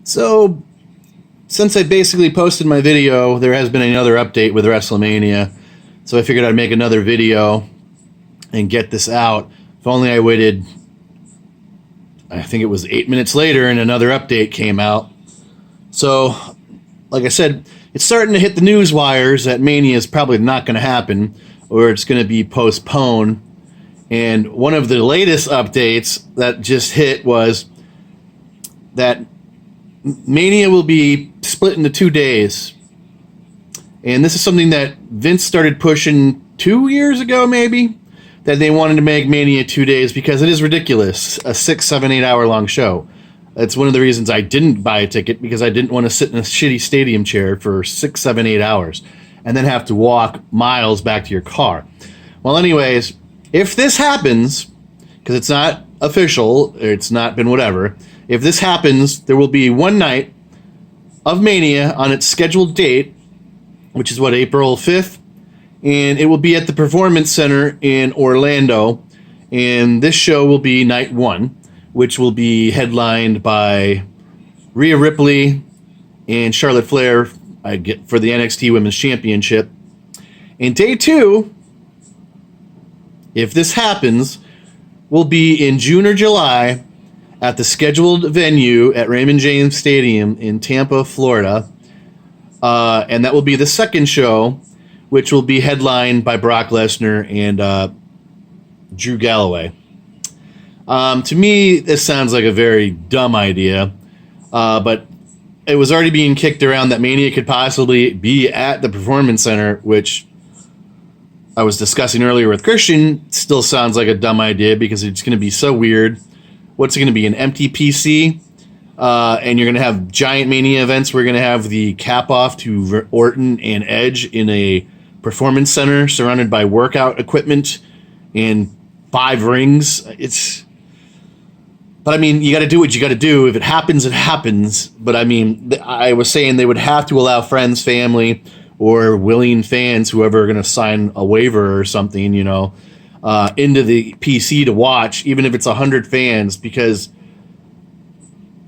So, since I basically posted my video, there has been another update with WrestleMania. So I figured I'd make another video and get this out. If only I waited, I think it was 8 minutes later and another update came out. So, like I said, it's starting to hit the news wires that Mania is probably not going to happen, or it's going to be postponed. And one of the latest updates that just hit was that Mania will be split into 2 days. And this is something that Vince started pushing 2 years ago, maybe, that they wanted to make Mania 2 days because it is ridiculous, a 6, 7, 8 hour long show. That's one of the reasons I didn't buy a ticket, because I didn't want to sit in a shitty stadium chair for 6, 7, 8 hours and then have to walk miles back to your car. Well, anyways, if this happens, because it's not official, it's not been whatever, if this happens, there will be one night of Mania on its scheduled date, which is April 5th, and it will be at the Performance Center in Orlando, and this show will be night one, which will be headlined by Rhea Ripley and Charlotte Flair for the NXT Women's Championship. And day two, if this happens, will be in June or July at the scheduled venue at Raymond James Stadium in Tampa, Florida. And that will be the second show, which will be headlined by Brock Lesnar and Drew Galloway. To me, this sounds like a very dumb idea, but it was already being kicked around that Mania could possibly be at the Performance Center, which I was discussing earlier with Christian. Still sounds like a dumb idea because it's going to be so weird. What's it going to be, an empty PC? And you're going to have giant Mania events. We're going to have the cap-off to Orton and Edge in a Performance Center surrounded by workout equipment and 5 rings. But I mean, you got to do what you got to do. If it happens, it happens. But I mean, I was saying they would have to allow friends, family, or willing fans, whoever are going to sign a waiver or something, into the PC to watch, even if it's 100 fans, because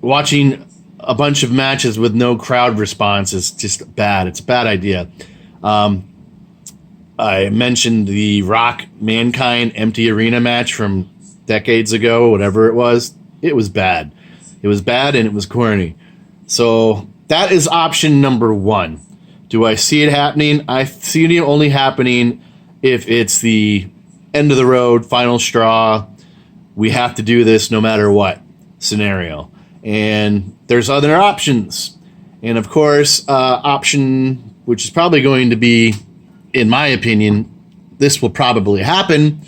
watching a bunch of matches with no crowd response is just bad. It's a bad idea. I mentioned the Rock Mankind empty arena match from decades ago, whatever it was. It was bad. It was bad and it was corny. So that is option number one. Do I see it happening? I see it only happening if it's the end of the road, final straw, we have to do this no matter what scenario. And there's other options. And of course, option, which is probably going to be, in my opinion, this will probably happen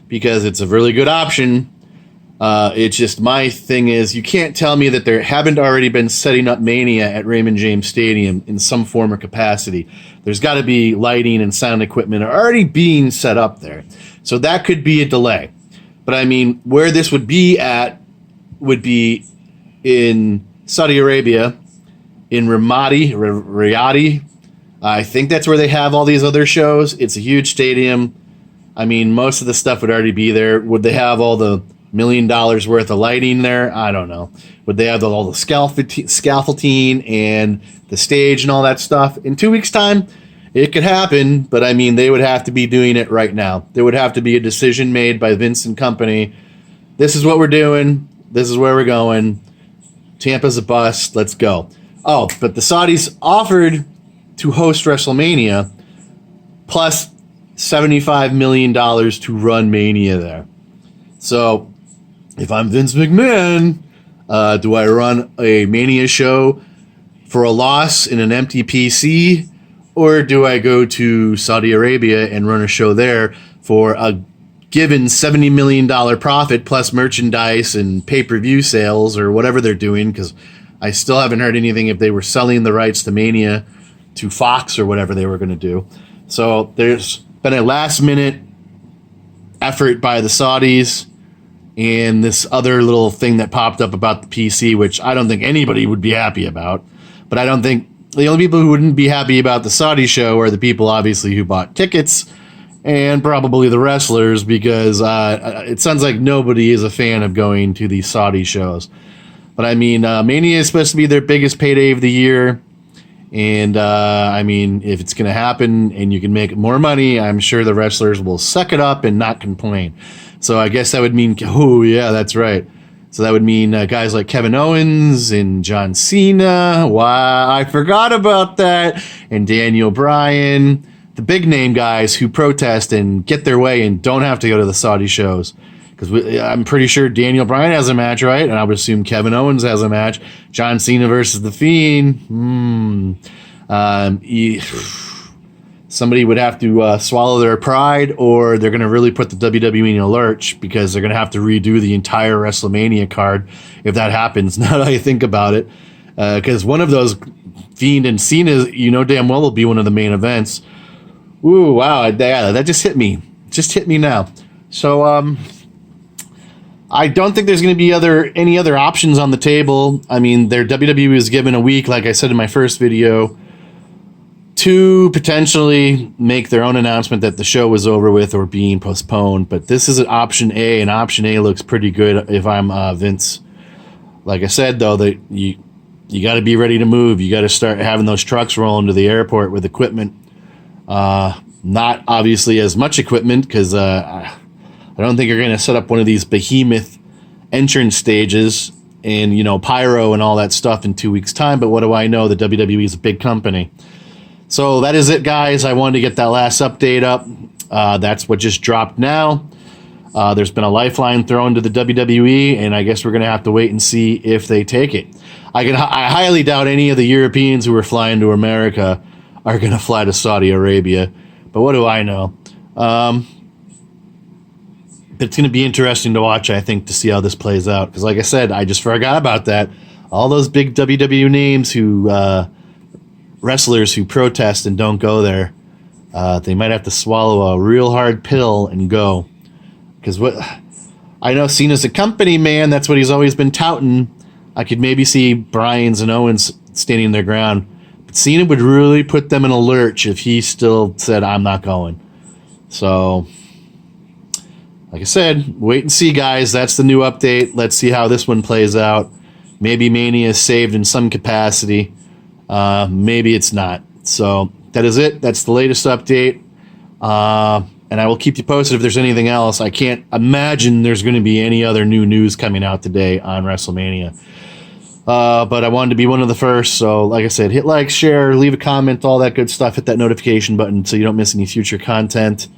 because it's a really good option. It's just, my thing is, you can't tell me that there haven't already been setting up Mania at Raymond James Stadium in some form or capacity. There's got to be lighting and sound equipment already being set up there. So that could be a delay. But I mean, where this would be at would be in Saudi Arabia, in Riyadh. I think that's where they have all these other shows. It's a huge stadium. I mean, most of the stuff would already be there. Would they have all the $1 million worth of lighting there? I don't know. Would they have all the scaffolding and the stage and all that stuff? In 2 weeks' time, it could happen, but I mean, they would have to be doing it right now. There would have to be a decision made by Vince and company. This is what we're doing. This is where we're going. Tampa's a bust. Let's go. Oh, but the Saudis offered to host WrestleMania plus $75 million to run Mania there. So if I'm Vince McMahon, do I run a Mania show for a loss in an empty PC? Or do I go to Saudi Arabia and run a show there for a given $70 million profit plus merchandise and pay-per-view sales or whatever they're doing? Because I still haven't heard anything if they were selling the rights to Mania to Fox or whatever they were going to do. So there's been a last-minute effort by the Saudis and this other little thing that popped up about the PC, which I don't think anybody would be happy about. But I don't think the only people who wouldn't be happy about the Saudi show are the people, obviously, who bought tickets and probably the wrestlers, because it sounds like nobody is a fan of going to these Saudi shows. But I mean, Mania is supposed to be their biggest payday of the year. And I mean, if it's going to happen and you can make more money, I'm sure the wrestlers will suck it up and not complain. So I guess that would mean, oh, yeah, that's right. So that would mean guys like Kevin Owens and John Cena. Wow, I forgot about that. And Daniel Bryan, the big name guys who protest and get their way and don't have to go to the Saudi shows. Because I'm pretty sure Daniel Bryan has a match, right? And I would assume Kevin Owens has a match. John Cena versus The Fiend. Somebody would have to swallow their pride, or they're going to really put the WWE in a lurch because they're going to have to redo the entire WrestleMania card if that happens. Now that I think about it, because one of those, Fiend and Cena, you know damn well will be one of the main events. Ooh, wow, that just hit me. Just hit me now. So, I don't think there's going to be any other options on the table. I mean, their WWE was given a week, like I said in my first video, to potentially make their own announcement that the show was over with or being postponed. But this is an option A, and option A looks pretty good if I'm Vince. Like I said, though, that you got to be ready to move. You got to start having those trucks rolling to the airport with equipment. Not obviously as much equipment because I don't think you're going to set up one of these behemoth entrance stages and, you know, pyro and all that stuff in 2 weeks' time. But what do I know? The WWE is a big company. So that is it, guys. I wanted to get that last update up. That's what just dropped now. There's been a lifeline thrown to the WWE, and I guess we're going to have to wait and see if they take it. I highly doubt any of the Europeans who are flying to America are going to fly to Saudi Arabia. But what do I know? It's going to be interesting to watch, I think, to see how this plays out. Because like I said, I just forgot about that. All those big WWE names wrestlers who protest and don't go there, they might have to swallow a real hard pill and go. Because what I know, Cena's a company man. That's what he's always been touting. I could maybe see Bryan's and Owens standing their ground. But Cena would really put them in a lurch if he still said, I'm not going. So, like I said, wait and see, guys. That's the new update. Let's see how this one plays out. Maybe Mania is saved in some capacity. Maybe it's not. So that is it. That's the latest update. And I will keep you posted if there's anything else. I can't imagine there's going to be any other new news coming out today on WrestleMania. But I wanted to be one of the first. So like I said, hit like, share, leave a comment, all that good stuff. Hit that notification button so you don't miss any future content.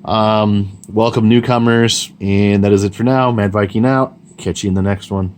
Welcome newcomers. And that is it for now. Mad Viking out. Catch you in the next one.